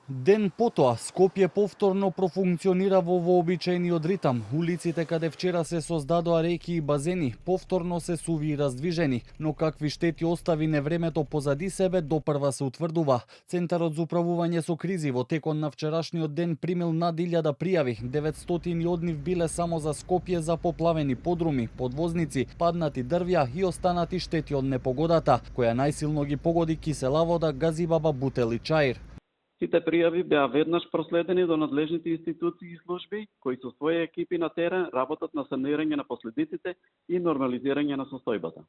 Ден потоа, Скопје повторно профункционира во вообичаениот ритам. Улиците каде вчера се создадоа реки и базени, повторно се суви и раздвижени, но какви штети остави невремето позади себе, допрва се утврдува. Центарот за управување со кризи во текот на вчерашниот ден примил над 1000 пријави, 900 од нив биле само за Скопје за поплавени подруми, подвозници, паднати дрвја и останати штети од непогодата, која најсилно ги погоди кисела вода, газибаба, бутел и чаир. Сите пријави беа веднаш проследени до надлежните институции и служби, кои со своји екипи на терен работат на санирање на последиците и нормализирање на состојбата.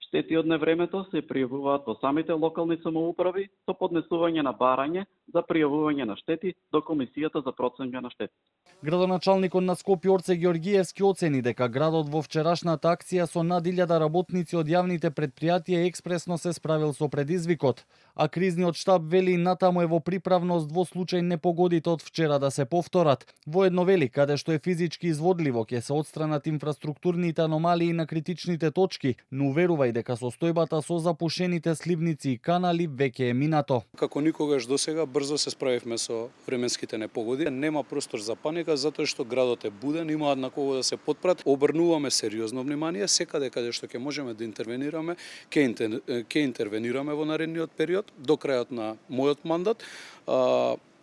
Штети од невремето се пријавуваат во самите локални самоуправи со поднесување на барање за пријавување на штети до Комисијата за проценка на штети. Градоначалникот на Скопје Орце Ѓоргиевски оцени дека градот во вчерашната акција со над 1000 работници од јавните предпријатија експресно се справил со предизвикот, а кризниот штаб вели натаму е во приправност во случај непогодите од вчера да се повторат. Воедно вели каде што е физички изводливо ќе се отстранат инфраструктурните аномалии на критичните точки, но уверува и дека состојбата со запушените сливници и канали веќе е минато. Како никогаш досега брзо се справивме со временските непогоди. Нема простор за паника затоа што градот е буден, имаат на кого да се потпрат. Обрнуваме сериозно внимание секаде каде што ќе можеме да интервенираме, ќе интервенираме во наредниот период до крајот на мојот мандат.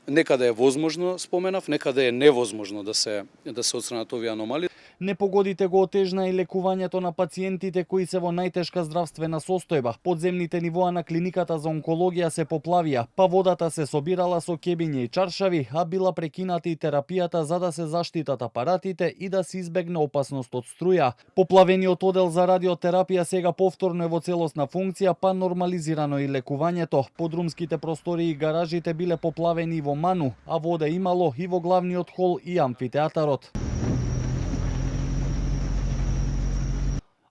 Некаде е возможно, споменав, некаде е невозможно да се отстранат овие аномалии. Непогодите го отежна и лекувањето на пациентите кои се во најтешка здравствена состојба. Подземните нивоа на клиниката за онкологија се поплавија, па водата се собирала со кебиња и чаршави, а била прекината и терапијата за да се заштитат апаратите и да се избегне опасност од струја. Поплавениот одел за радиотерапија сега повторно е во целосна функција, па нормализирано и лекувањето. Подрумските простори и гаражите биле поплавени и во Ману, а вода имало и во главниот хол и амфитеатарот.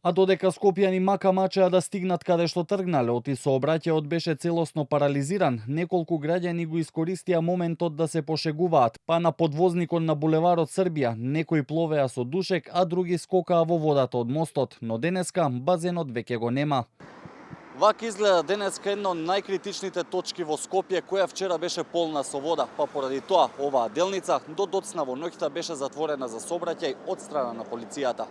А додека скопјани мака мачеа да стигнат каде што тргнале, оти сообраќајот беше целосно парализиран, неколку граѓани го искористија моментот да се пошегуваат, па на подвозникот на булеварот Србија некои пловеа со душек, а други скокаа во водата од мостот, но денеска базенот веќе го нема. Вака изгледа денеска една од најкритичните точки во Скопје, која вчера беше полна со вода, па поради тоа оваа делница до доцна во ноќта беше затворена за сообраќај од страна на полицијата.